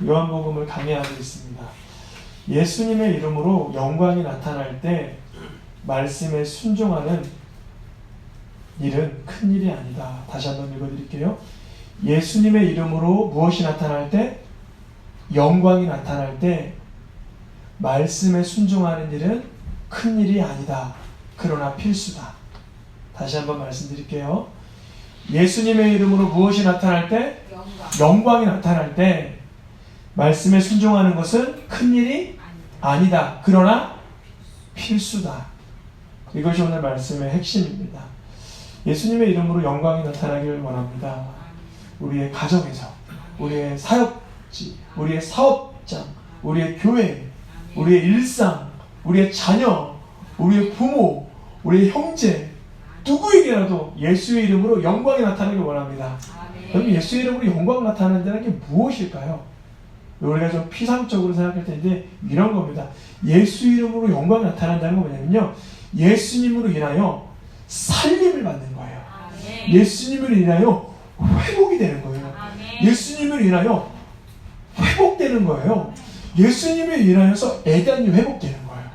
요한복음을 강해하고 있습니다. 예수님의 이름으로 영광이 나타날 때 말씀에 순종하는 일은 큰 일이 아니다. 다시 한번 읽어드릴게요. 예수님의 이름으로 무엇이 나타날 때? 영광이 나타날 때 말씀에 순종하는 일은 큰 일이 아니다. 그러나 필수다. 다시 한번 말씀드릴게요. 예수님의 이름으로 무엇이 나타날 때? 영광이 나타날 때 말씀에 순종하는 것은 큰 일이 아니다. 그러나 필수다. 이것이 오늘 말씀의 핵심입니다. 예수님의 이름으로 영광이 나타나기를 원합니다. 우리의 가정에서, 우리의 사역지, 우리의 사업장, 우리의 교회, 우리의 일상, 우리의 자녀, 우리의 부모, 우리의 형제, 누구에게라도 예수의 이름으로 영광이 나타나기를 원합니다. 그럼 예수의 이름으로 영광 나타나는 게 무엇일까요? 우리가 좀 피상적으로 생각할 텐데 이런 겁니다. 예수 이름으로 영광이 나타난다는 건 뭐냐면요, 예수님으로 인하여 살림을 받는 거예요. 예수님으로 인하여 회복이 되는 거예요. 예수님으로 인하여 회복되는 거예요. 예수님을 인하여서 에덴이 회복되는 거예요.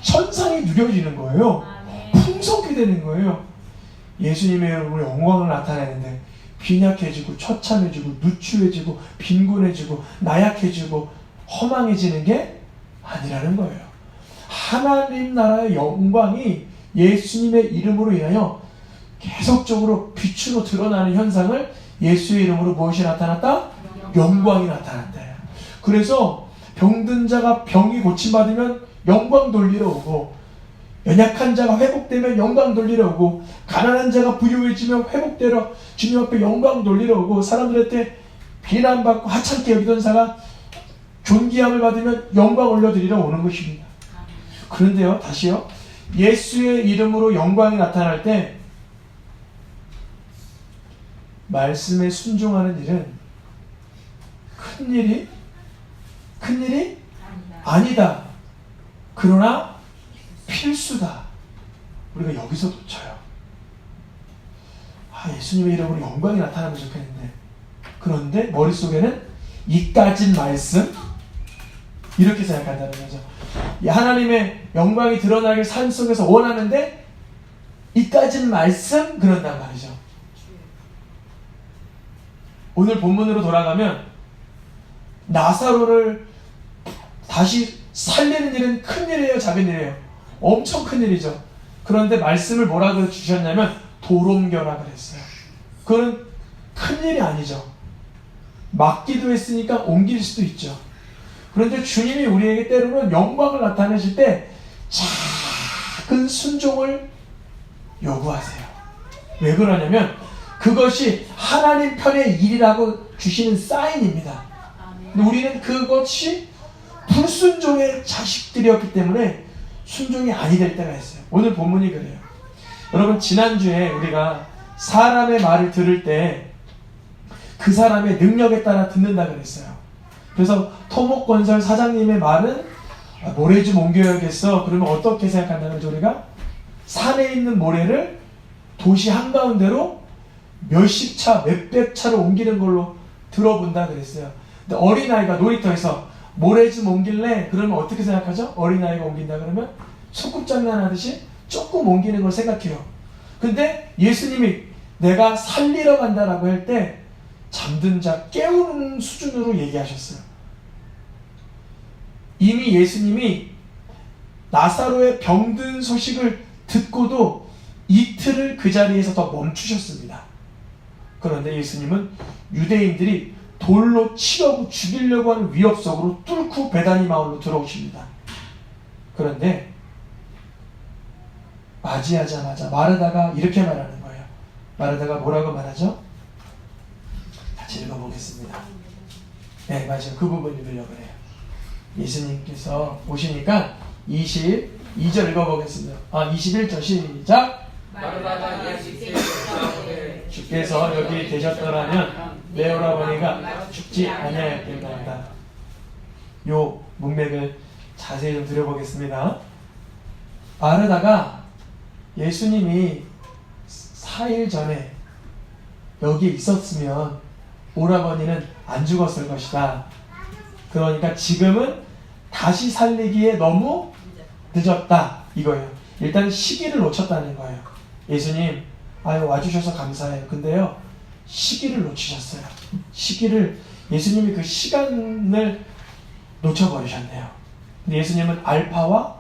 천상이 누려지는 거예요. 풍성히 되는 거예요. 예수님의 이름으로 영광을 나타내는데 빈약해지고 처참해지고 누추해지고 빈곤해지고 나약해지고 허망해지는 게 아니라는 거예요. 하나님 나라의 영광이 예수님의 이름으로 인하여 계속적으로 빛으로 드러나는 현상을 예수의 이름으로 무엇이 나타났다? 영광이 나타났다. 그래서 병든 자가 병이 고침받으면 영광 돌리러 오고, 연약한 자가 회복되면 영광 돌리러 오고, 가난한 자가 부유해지면 회복되러 주님 앞에 영광 돌리러 오고, 사람들한테 비난받고 하찮게 여기던 자가 존귀함을 받으면 영광 올려드리러 오는 것입니다. 그런데요, 다시요, 예수의 이름으로 영광이 나타날 때 말씀에 순종하는 일은 큰 일이 아니다. 그러나 필수다. 우리가 여기서 놓쳐요. 예수님의 이름으로 영광이 나타나면 좋겠는데, 그런데 머릿속에는 이까진 말씀, 이렇게 생각한다는 거죠. 하나님의 영광이 드러나길 삶 속에서 원하는데 이까진 말씀, 그런단 말이죠. 오늘 본문으로 돌아가면 나사로를 다시 살리는 일은 큰 일이에요, 작은 일이에요? 엄청 큰 일이죠. 그런데 말씀을 뭐라고 주셨냐면 도롱겨라 그랬어요. 그건 큰 일이 아니죠. 막기도 했으니까 옮길 수도 있죠. 그런데 주님이 우리에게 때로는 영광을 나타내실 때 작은 순종을 요구하세요. 왜 그러냐면 그것이 하나님 편의 일이라고 주시는 사인입니다. 근데 우리는 그것이 불순종의 자식들이었기 때문에 순종이 아니 될 때가 있어요. 오늘 본문이 그래요. 여러분, 지난주에 우리가 사람의 말을 들을 때 그 사람의 능력에 따라 듣는다 그랬어요. 그래서 토목건설 사장님의 말은 모래 좀 옮겨야겠어. 그러면 어떻게 생각한다는 거죠? 우리가 산에 있는 모래를 도시 한가운데로 몇십 차, 몇백 차로 옮기는 걸로 들어본다 그랬어요. 근데 어린아이가 놀이터에서 모래 좀 옮길래? 그러면 어떻게 생각하죠? 어린아이가 옮긴다 그러면 소꿉장난하듯이 조금 옮기는 걸 생각해요. 근데 예수님이 내가 살리러 간다라고 할 때 잠든 자 깨우는 수준으로 얘기하셨어요. 이미 예수님이 나사로의 병든 소식을 듣고도 이틀을 그 자리에서 더 멈추셨습니다. 그런데 예수님은 유대인들이 돌로 치려고 죽이려고 하는 위협 속으로 뚫고 베다니 마을로 들어오십니다. 그런데 맞이하자마자 마르다가 이렇게 말하는 거예요. 마르다가 뭐라고 말하죠? 같이 읽어보겠습니다. 네, 맞아요. 그 부분 읽으려고 해요. 예수님께서 오시니까 22절 읽어보겠습니다. 21절 시작. 마르다가 예수께서 주께서 여기 계셨더라면 내 오라버니가 죽지 아니하였겠나이다. 요 문맥을 자세히 좀 들여보겠습니다. 마르다가 예수님이 4일 전에 여기 있었으면 오라버니는 안 죽었을 것이다. 그러니까 지금은 다시 살리기에 너무 늦었다 이거예요. 일단 시기를 놓쳤다는 거예요. 예수님 와주셔서 감사해요. 근데요 시기를 놓치셨어요. 시기를 예수님이 그 시간을 놓쳐버리셨네요. 근데 예수님은 알파와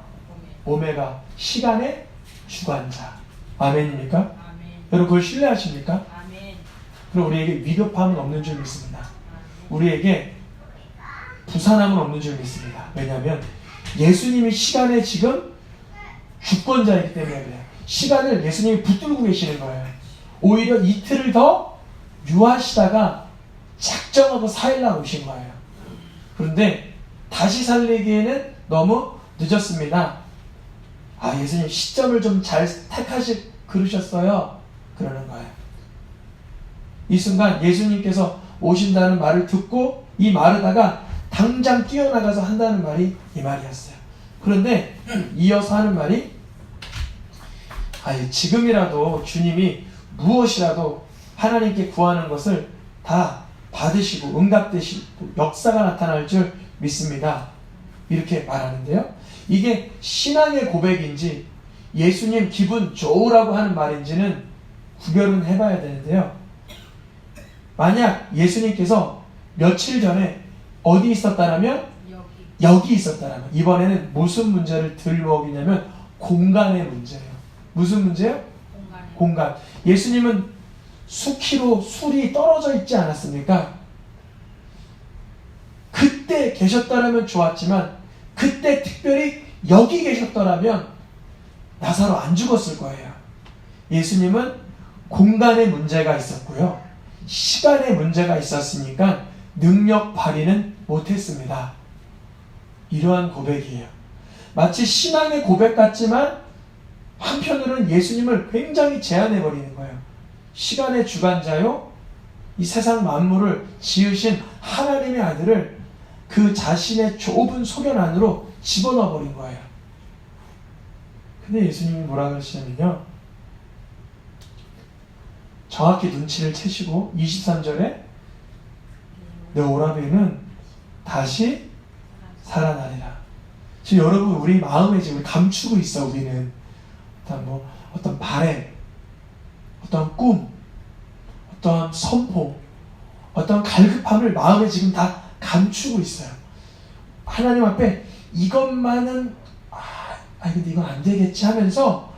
오메가 시간의 주관자. 아멘입니까? 아멘. 여러분 그걸 신뢰하십니까? 아멘. 그럼 우리에게 위급함은 없는 줄 믿습니다. 우리에게 부산함은 없는 줄 믿습니다. 왜냐하면 예수님이 시간의 지금 주권자이기 때문에 그래요. 시간을 예수님이 붙들고 계시는 거예요. 오히려 이틀을 더 유하시다가 작정하고 4일날 오신 거예요. 그런데 다시 살리기에는 너무 늦었습니다. 예수님 시점을 좀 잘 택하시 그러셨어요. 그러는 거예요. 이 순간 예수님께서 오신다는 말을 듣고 이 마르다가 당장 뛰어나가서 한다는 말이 이 말이었어요. 그런데 이어서 하는 말이 지금이라도 주님이 무엇이라도 하나님께 구하는 것을 다 받으시고 응답되시고 역사가 나타날 줄 믿습니다. 이렇게 말하는데요. 이게 신앙의 고백인지 예수님 기분 좋으라고 하는 말인지는 구별은 해봐야 되는데요. 만약 예수님께서 며칠 전에 어디 있었다라면 여기 있었다라면 이번에는 무슨 문제를 들먹이냐면 공간의 문제예요. 무슨 문제요? 공간. 예수님은 수키로 술이 떨어져 있지 않았습니까? 그때 계셨더라면 좋았지만 그때 특별히 여기 계셨더라면 나사로 안 죽었을 거예요. 예수님은 공간의 문제가 있었고요. 시간의 문제가 있었으니까 능력 발휘는 못했습니다. 이러한 고백이에요. 마치 신앙의 고백 같지만 한편으로는 예수님을 굉장히 제한해버리는 거예요. 시간의 주관자요, 이 세상 만물을 지으신 하나님의 아들을 그 자신의 좁은 소견 안으로 집어넣어버린 거예요. 근데 예수님이 뭐라 그러시냐면요, 정확히 눈치를 채시고 23절에 내 오라비는 다시 살아나리라. 지금 여러분 우리 마음에 지금 감추고 있어. 우리는 어떤 바램, 어떤 꿈, 어떤 선포, 어떤 갈급함을 마음에 지금 다 감추고 있어요. 하나님 앞에 이것만은 근데 이건 안 되겠지 하면서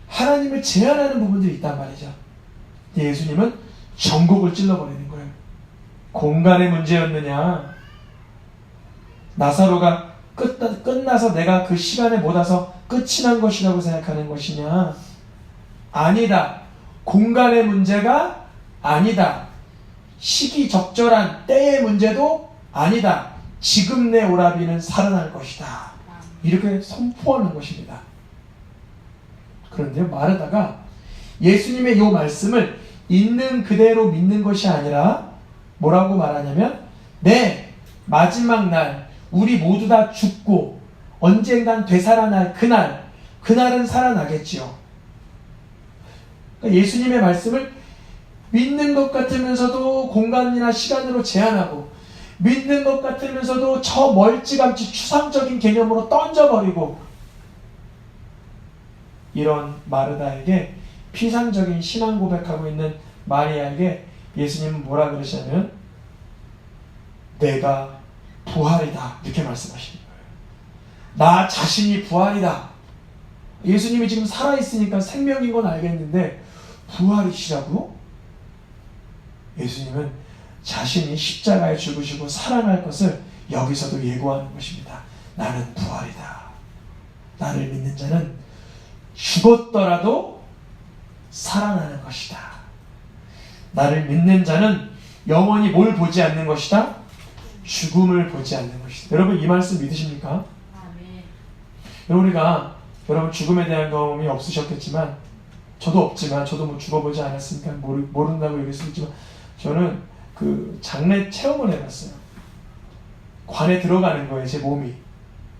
하나님을 제한하는 부분들이 있단 말이죠. 근데 예수님은 전곡을 찔러버리는 거예요. 공간의 문제였느냐, 나사로가 끝나서 내가 그 시간에 못 와서 끝이 난 것이라고 생각하는 것이냐? 아니다. 공간의 문제가 아니다. 시기적절한 때의 문제도 아니다. 지금 내 오라비는 살아날 것이다. 이렇게 선포하는 것입니다. 그런데 마르다가 예수님의 이 말씀을 있는 그대로 믿는 것이 아니라 뭐라고 말하냐면, 네, 마지막 날 우리 모두 다 죽고 언젠간 되살아날 그날은 살아나겠지요. 그러니까 예수님의 말씀을 믿는 것 같으면서도 공간이나 시간으로 제한하고, 믿는 것 같으면서도 저 멀찌감치 추상적인 개념으로 던져버리고, 이런 마르다에게 피상적인 신앙 고백하고 있는 마리아에게 예수님은 뭐라 그러시냐면, 내가 부활이다, 이렇게 말씀하시는 거예요. 나 자신이 부활이다. 예수님이 지금 살아있으니까 생명인 건 알겠는데 부활이시라고? 예수님은 자신이 십자가에 죽으시고 살아날 것을 여기서도 예고하는 것입니다. 나는 부활이다. 나를 믿는 자는 죽었더라도 살아나는 것이다. 나를 믿는 자는 영원히 뭘 보지 않는 것이다? 죽음을 보지 않는 것이다. 여러분 이 말씀 믿으십니까? 아멘. 여러분 죽음에 대한 경험이 없으셨겠지만, 저도 없지만, 저도 죽어보지 않았으니까 모른다고 얘기할 수 있지만, 저는 그 장례 체험을 해봤어요. 관에 들어가는 거예요. 제 몸이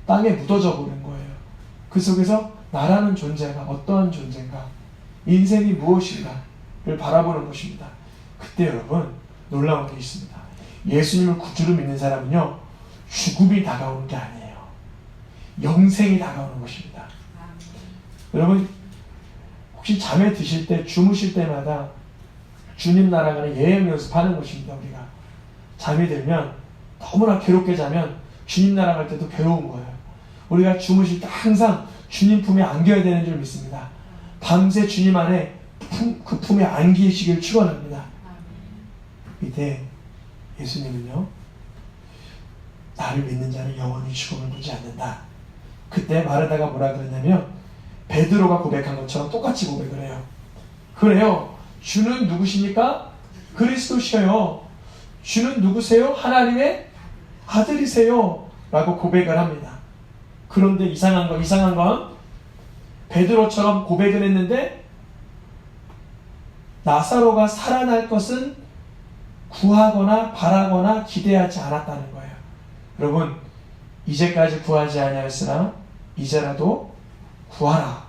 땅에 묻어져 보는 거예요. 그 속에서 나라는 존재가 어떠한 존재인가, 인생이 무엇인가를 바라보는 것입니다. 그때 여러분 놀라운 게 있습니다. 예수님을 구주로 믿는 사람은요, 죽음이 다가오는 게 아니에요. 영생이 다가오는 것입니다. 여러분 혹시 잠에 드실 때 주무실 때마다 주님 나라가는 예행 연습하는 것입니다. 우리가 잠이 들면 너무나 괴롭게 자면 주님 나라 갈 때도 괴로운 거예요. 우리가 주무실 때 항상 주님 품에 안겨야 되는 줄 믿습니다. 밤새 주님 안에 그 품에 안기시길 축원합니다. 이때 예수님은요, 나를 믿는 자는 영원히 죽음을 보지 않는다. 그때 마르다가 뭐라 그러냐면 베드로가 고백한 것처럼 똑같이 고백을 해요. 그래요. 주는 누구십니까? 그리스도시요. 주는 누구세요? 하나님의 아들이세요. 라고 고백을 합니다. 그런데 이상한 건 베드로처럼 고백을 했는데 나사로가 살아날 것은 구하거나 바라거나 기대하지 않았다는 거예요. 여러분, 이제까지 구하지 아니하였으나 이제라도 구하라.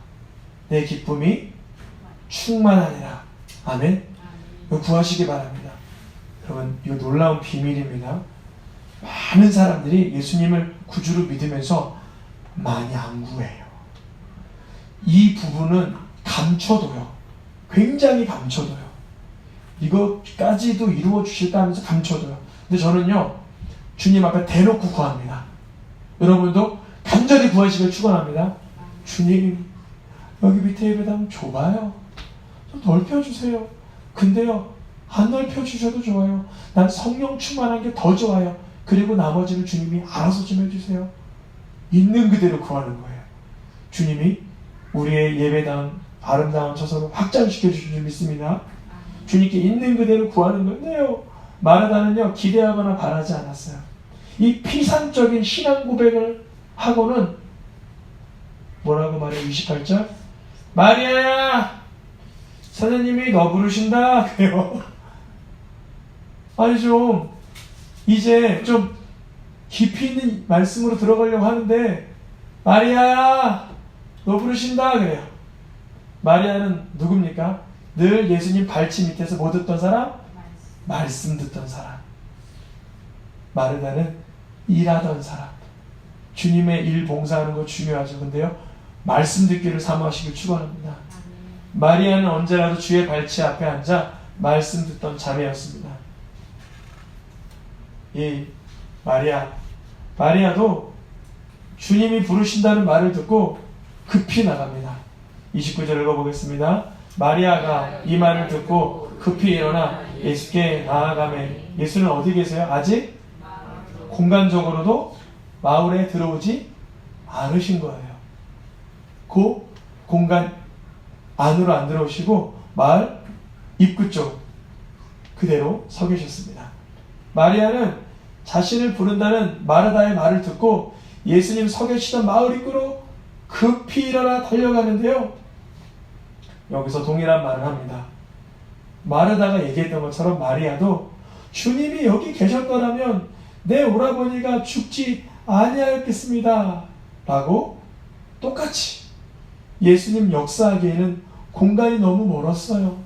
내 기쁨이 충만하리라. 아멘. 구하시기 바랍니다. 여러분, 이거 놀라운 비밀입니다. 많은 사람들이 예수님을 구주로 믿으면서 많이 안 구해요. 이 부분은 감춰둬요. 굉장히 감춰둬요. 이것까지도 이루어 주실까 하면서 감춰둬요. 근데 저는요, 주님 앞에 대놓고 구합니다. 여러분도 간절히 구하시길 축원합니다. 주님, 여기 밑에 예배당 좁아요. 좀 넓혀주세요. 근데요, 안 넓혀주셔도 좋아요. 난 성령 충만한 게 더 좋아요. 그리고 나머지는 주님이 알아서 좀 해주세요. 있는 그대로 구하는 거예요. 주님이 우리의 예배당 아름다운 처소를 확장시켜 주실 줄 믿습니다. 주님께 있는 그대로 구하는 건데요, 마르다는요 기대하거나 바라지 않았어요. 이 피상적인 신앙 고백을 하고는 뭐라고 말해요? 28절 마리아야, 선생님이 너 부르신다 그래요. 아니 좀 이제 좀 깊이 있는 말씀으로 들어가려고 하는데 마리아야 너 부르신다 그래요. 마리아는 누굽니까? 늘 예수님 발치 밑에서 뭐 듣던 사람? 말씀 듣던 사람. 마르다는 일하던 사람. 주님의 일 봉사하는 거 중요하죠. 근데요, 말씀 듣기를 사모하시길 축원합니다. 마리아는 언제라도 주의 발치 앞에 앉아 말씀 듣던 자매였습니다. 이 마리아도 주님이 부르신다는 말을 듣고 급히 나갑니다. 29절 읽어보겠습니다. 마리아가 이 말을 듣고 급히 일어나 예수께 나아가매. 예수는 어디 계세요? 아직 공간적으로도 마을에 들어오지 않으신 거예요. 그 공간 안으로 안 들어오시고 마을 입구 쪽 그대로 서 계셨습니다. 마리아는 자신을 부른다는 마르다의 말을 듣고 예수님 서 계시던 마을 입구로 급히 일어나 달려가는데요, 여기서 동일한 말을 합니다. 마르다가 얘기했던 것처럼 마리아도 주님이 여기 계셨더라면 내 오라버니가 죽지 아니하였겠습니다 라고 똑같이 예수님 역사하기에는 공간이 너무 멀었어요.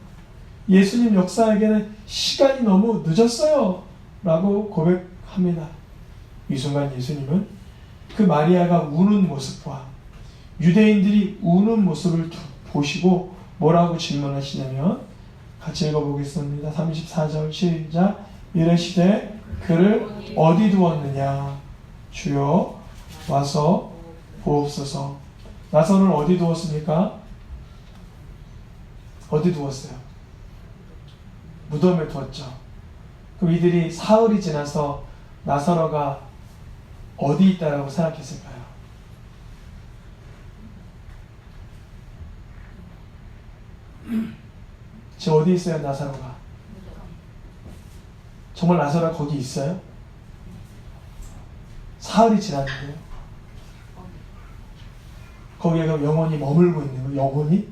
예수님 역사하기에는 시간이 너무 늦었어요 라고 고백합니다. 이 순간 예수님은 그 마리아가 우는 모습과 유대인들이 우는 모습을 보시고 뭐라고 질문하시냐면, 같이 읽어보겠습니다. 34절 시작. 이르시되 그를 어디 두었느냐? 주여 와서 보옵소서. 나사로를 어디 두었습니까? 어디 두었어요? 무덤에 두었죠. 그럼 이들이 사흘이 지나서 나사로가 어디 있다라고 생각했을까요? 지금 어디 있어요, 나사로가? 정말 나사로가 거기 있어요? 사흘이 지났는데요. 거기에 영원히 머물고 있는 거예요. 영원히?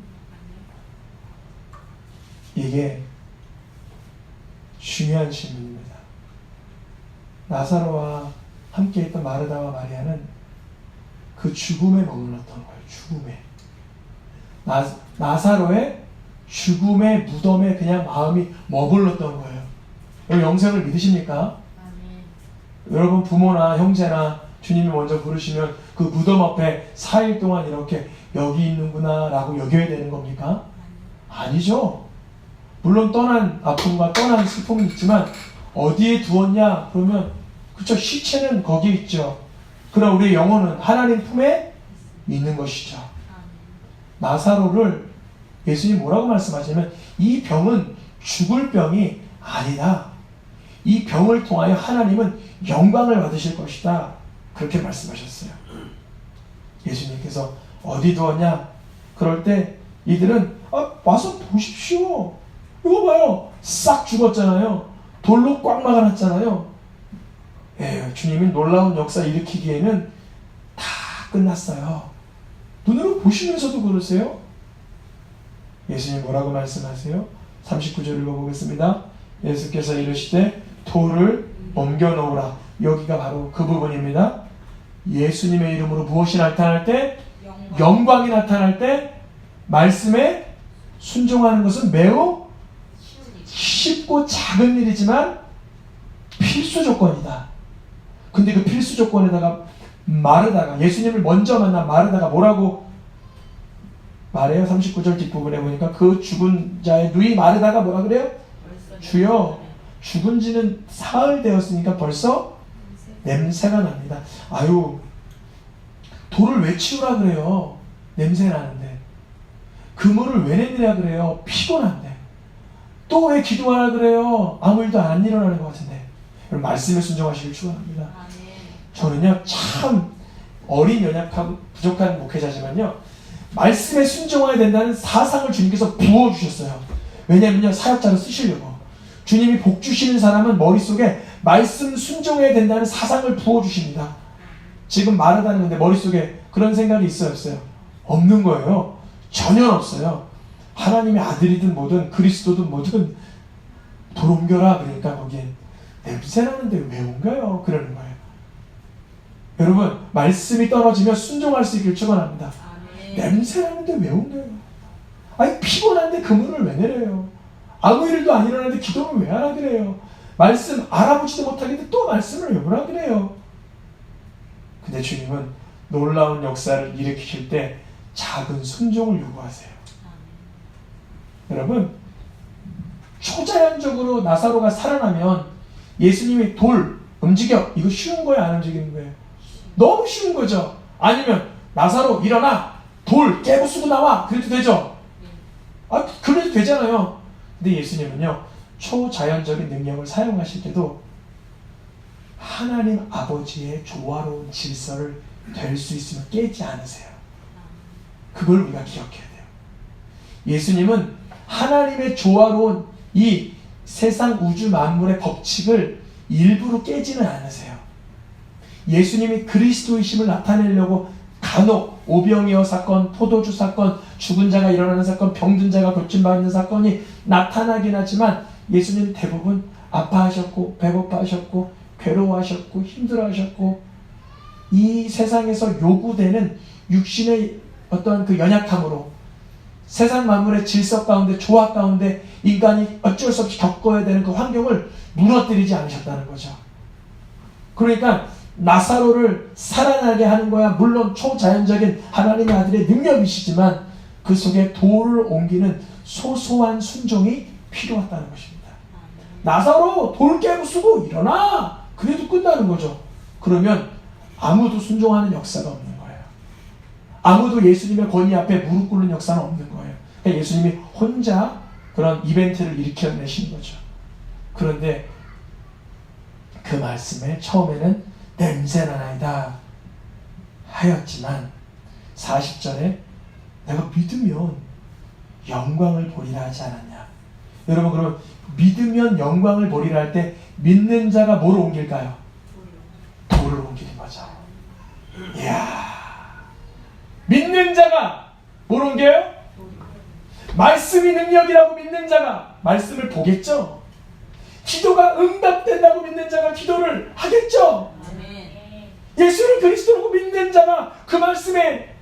이게 중요한 질문입니다. 나사로와 함께 있던 마르다와 마리아는 그 죽음에 머물렀던 거예요. 죽음에. 나사로의 죽음의 무덤에 그냥 마음이 머물렀던 거예요. 여러분 영생을 믿으십니까? 여러분 부모나 형제나 주님이 먼저 부르시면 그 무덤 앞에 4일 동안 이렇게 여기 있는구나 라고 여겨야 되는 겁니까? 아니죠. 물론 떠난 아픔과 떠난 슬픔이 있지만 어디에 두었냐? 그러면 그쵸, 시체는 거기에 있죠. 그러나 우리의 영혼은 하나님 품에 있는 것이죠. 나사로를 예수님 뭐라고 말씀하시냐면 이 병은 죽을 병이 아니다. 이 병을 통하여 하나님은 영광을 받으실 것이다. 그렇게 말씀하셨어요. 예수님께서 어디 두었냐? 그럴 때 이들은 와서 보십시오. 이거 봐요. 싹 죽었잖아요. 돌로 꽉 막아놨잖아요. 주님이 놀라운 역사 일으키기에는 다 끝났어요. 눈으로 보시면서도 그러세요? 예수님 뭐라고 말씀하세요? 39절 읽어보겠습니다. 예수께서 이르시되 돌을 옮겨놓으라. 여기가 바로 그 부분입니다. 예수님의 이름으로 무엇이 나타날 때? 영광이 나타날 때 말씀에 순종하는 것은 매우 쉽고 작은 일이지만 필수 조건이다. 근데 그 필수 조건에다가 마르다가, 예수님을 먼저 만난 마르다가 뭐라고 말해요? 39절 뒷부분에 보니까 그 죽은 자의 누이 마르다가 뭐라 그래요? 주여, 죽은 지는 사흘 되었으니까 벌써 냄새가 납니다. 아유, 돌을 왜 치우라 그래요? 냄새 나는데. 그물을 왜 내리라 그래요? 피곤한데. 또 왜 기도하라 그래요? 아무 일도 안 일어나는 것 같은데. 여러분, 말씀에 순종하시길 축원합니다. 저는요, 참 어린 연약하고 부족한 목회자지만요, 말씀에 순종해야 된다는 사상을 주님께서 부어주셨어요. 왜냐면요, 사역자로 쓰시려고. 주님이 복 주시는 사람은 머릿속에 말씀 순종해야 된다는 사상을 부어주십니다. 지금 말하다는 건데 머릿속에 그런 생각이 있어요, 없어요? 없는 거예요. 전혀 없어요. 하나님의 아들이든 뭐든 그리스도든 뭐든 돌 옮겨라. 그러니까 거기엔 냄새 나는데 왜 옮겨요? 그러는 거예요. 여러분, 말씀이 떨어지면 순종할 수 있길 축원합니다. 냄새 나는데 왜 옮겨요? 아니, 피곤한데 그물을 왜 내려요? 아무 일도 안 일어나는데 기도를 왜 하라 그래요? 말씀 알아보지도 못하겠는데 또 말씀을 왜 보라 그래요? 근데 주님은 놀라운 역사를 일으키실 때 작은 순종을 요구하세요. 여러분, 초자연적으로 나사로가 살아나면 예수님이 돌 움직여, 이거 쉬운 거예요, 안 움직이는 거예요? 너무 쉬운 거죠. 아니면 나사로 일어나, 돌 깨부수고 나와, 그래도 되죠. 그래도 되잖아요. 근데 예수님은요, 초자연적인 능력을 사용하실 때도 하나님 아버지의 조화로운 질서를 될 수 있으면 깨지 않으세요. 그걸 우리가 기억해야 돼요. 예수님은 하나님의 조화로운 이 세상 우주 만물의 법칙을 일부러 깨지는 않으세요. 예수님이 그리스도이심을 나타내려고 간혹 오병이어 사건, 포도주 사건, 죽은 자가 일어나는 사건, 병든 자가 고침받는 사건이 나타나긴 하지만 예수님 대부분 아파하셨고 배고파하셨고 괴로워하셨고 힘들어하셨고 이 세상에서 요구되는 육신의 어떤 그 연약함으로 세상 만물의 질서 가운데 조화 가운데 인간이 어쩔 수 없이 겪어야 되는 그 환경을 무너뜨리지 않으셨다는 거죠. 그러니까 나사로를 살아나게 하는 거야 물론 초자연적인 하나님의 아들의 능력이시지만 그 속에 돌을 옮기는 소소한 순종이 필요했다는 것입니다. 나사로 돌 깨부수고 일어나! 그래도 끝나는 거죠. 그러면 아무도 순종하는 역사가 없는 거예요. 아무도 예수님의 권위 앞에 무릎 꿇는 역사는 없는 거예요. 그러니까 예수님이 혼자 그런 이벤트를 일으켜내신 거죠. 그런데 그 말씀에 처음에는 냄새나나이다 하였지만 40절에 내가 믿으면 영광을 보리라 하지 않았냐. 여러분, 그러면 믿으면 영광을 보리라 할 때 믿는 자가 뭘 옮길까요? 돌을 옮기는 거죠. 이야, 믿는 자가 뭘 옮겨요? 말씀이 능력이라고 믿는 자가 말씀을 보겠죠. 기도가 응답된다고 믿는 자가 기도를 하겠죠. 예수를 그리스도라고 믿는 자가 그 말씀에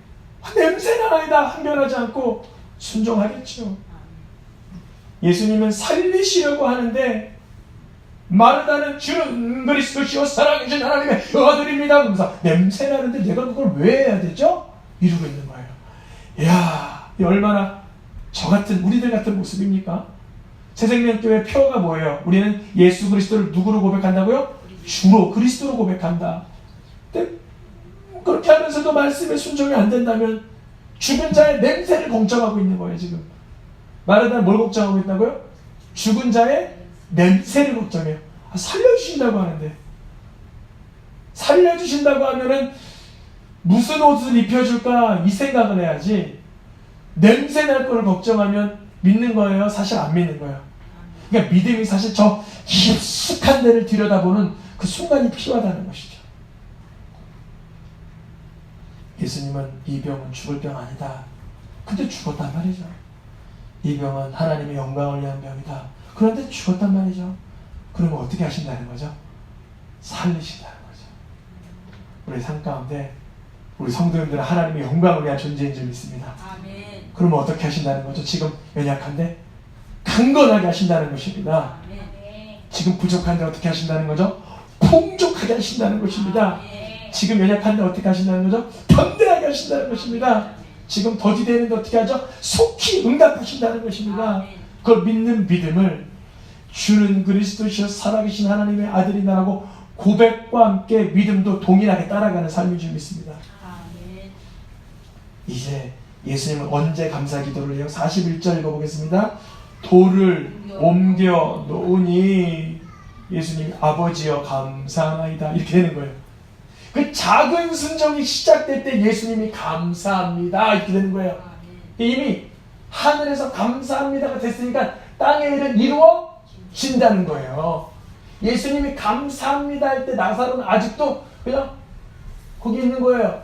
냄새나나이다 항변하지 않고 순종하겠죠. 예수님은 살리시려고 하는데 마르다는 주는 그리스도시요 살아계신 하나님의 아들입니다 그러면서 냄새나는데 내가 그걸 왜 해야 되죠? 이러고 있는 거예요. 이야, 이 얼마나 우리들 같은 모습입니까? 새생명교회 표어가 뭐예요? 우리는 예수 그리스도를 누구로 고백한다고요? 주로 그리스도로 고백한다. 근데 그렇게 하면서도 말씀에 순종이 안 된다면 죽은 자의 냄새를 걱정하고 있는 거예요. 지금 마르다는 뭘 걱정하고 있다고요? 죽은 자의 냄새를 걱정해요. 살려주신다고 하는데, 살려주신다고 하면은 무슨 옷을 입혀줄까 이 생각을 해야지, 냄새 날 거를 걱정하면 믿는 거예요? 사실 안 믿는 거예요. 그러니까 믿음이 사실 저 깊숙한 데를 들여다보는 그 순간이 필요하다는 것이죠. 예수님은 이 병은 죽을 병 아니다. 근데 죽었단 말이죠. 이 병은 하나님의 영광을 위한 병이다. 그런데 죽었단 말이죠. 그러면 어떻게 하신다는 거죠? 살리신다는 거죠. 우리 삶 가운데 우리 성도님들은 하나님의 영광을 위한 존재인 줄 믿습니다. 아멘. 그러면 어떻게 하신다는 거죠? 지금 연약한데 강건하게 하신다는 것입니다. 아멘. 지금 부족한데 어떻게 하신다는 거죠? 풍족하게 하신다는 것입니다. 아멘. 지금 연약한데 어떻게 하신다는 거죠? 담대하게 하신다는 것입니다. 지금 더디되는데 어떻게 하죠? 속히 응답하신다는 것입니다. 아멘. 그걸 믿는 믿음을 주는 그리스도시여 살아계신 하나님의 아들이라고 고백과 함께 믿음도 동일하게 따라가는 삶인 줄 믿습니다. 아멘. 이제 예수님은 언제 감사 기도를 해요? 41절 읽어보겠습니다. 돌을 옮겨 놓으니 예수님이 아버지여 감사하나이다 이렇게 되는 거예요. 그 작은 순종이 시작될 때 예수님이 감사합니다 이렇게 되는 거예요. 아멘. 이미 하늘에서 감사합니다가 됐으니까 땅의 일은 이루어진다는 거예요. 예수님이 감사합니다 할 때 나사로는 아직도 그냥 거기 있는 거예요.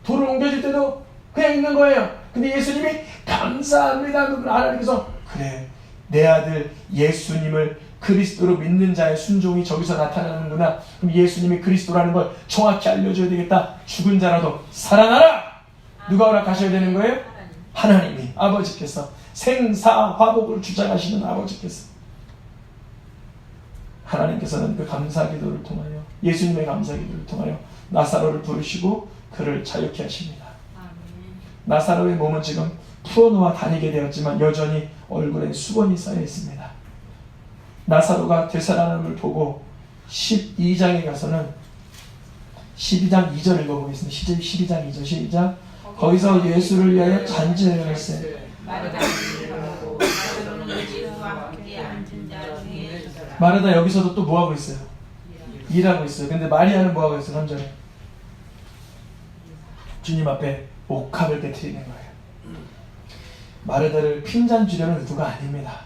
돌을 옮겨줄 때도 그냥 있는 거예요. 근데 예수님이 감사합니다 하면 하나님께서 그래 내 아들 예수님을 그리스도로 믿는 자의 순종이 저기서 나타나는구나. 그럼 예수님이 그리스도라는 걸 정확히 알려줘야 되겠다. 죽은 자라도 살아나라. 누가 허락하셔야 되는 거예요? 하나님이, 아버지께서, 생사화복을 주장하시는 아버지께서, 하나님께서는 그 감사기도를 통하여, 예수님의 감사기도를 통하여 나사로를 부르시고 그를 자유케 하십니다. 나사로의 몸은 지금 풀어놓아 다니게 되었지만 여전히 얼굴에 수건이 쌓여 있습니다. 나사로가 되살아남을 보고 12장에 가서는 12장 2절 읽어보겠습니다. 12장 2절 시작. 거기서 예수를 위하여 잔치를 할세. 마르다 여기서도 또 뭐하고 있어요? 일하고 있어요. 근데 마리아는 뭐하고 있어요? 3절에 주님 앞에 옥합을 깨트리는 거예요. 마르다를 핀잔 주려는 의도가 아닙니다.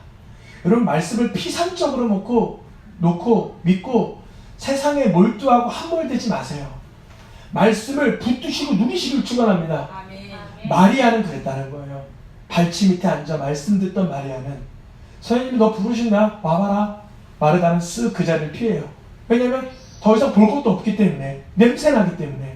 여러분 말씀을 피상적으로 놓고 믿고 세상에 몰두하고 함몰되지 마세요. 말씀을 붙드시고 누리시길 축원합니다. 마리아는 그랬다는 거예요. 발치 밑에 앉아 말씀 듣던 마리아는 선생님이 너 부르신다 와봐라. 마르다는 쓱 그 자리를 피해요. 왜냐하면 더 이상 볼 것도 없기 때문에 냄새나기 때문에.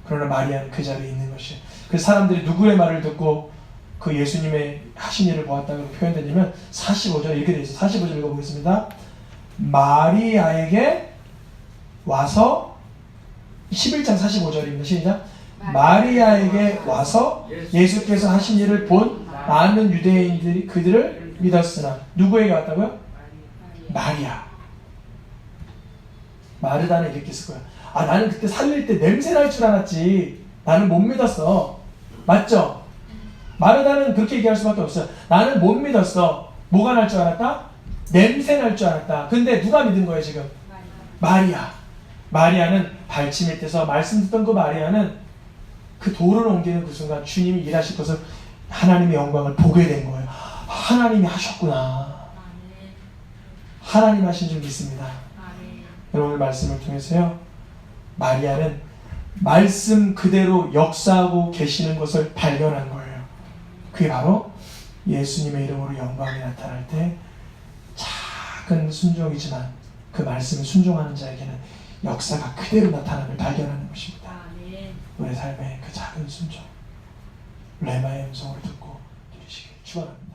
그러나 마리아는 그 자리에 있는 것이에요. 그래서 사람들이 누구의 말을 듣고 그 예수님의 하신 일을 보았다고 표현되냐면 45절 이렇게 되어 있어요. 45절 읽어보겠습니다. 마리아에게 와서 11장 45절입니다. 시작. 마리아에게 와서 예수께서 하신 일을 본 많은 유대인들이 그들을 믿었으나 누구에게 왔다고요? 마리아. 마르다는 이렇게 했을 거야. 아 나는 그때 살릴 때 냄새 날 줄 알았지. 나는 못 믿었어. 맞죠? 마르다는 그렇게 얘기할 수밖에 없어요. 나는 못 믿었어. 뭐가 날 줄 알았다? 냄새 날 줄 알았다. 근데 누가 믿은 거예요 지금? 마리아. 마리아는 발치 밑에서 말씀 듣던 그 마리아는 그 돌을 옮기는 그 순간 주님이 일하실 것을 하나님의 영광을 보게 된 거예요. 하나님이 하셨구나. 하나님 하신 줄 믿습니다. 여러분 말씀을 통해서요. 마리아는 말씀 그대로 역사하고 계시는 것을 발견한 거예요. 그게 바로 예수님의 이름으로 영광이 나타날 때 작은 순종이지만 그 말씀에 순종하는 자에게는 역사가 그대로 나타남을 발견하는 것입니다. 우리 삶의 그 작은 순종 레마의 음성을 듣고 누리시길 축원합니다.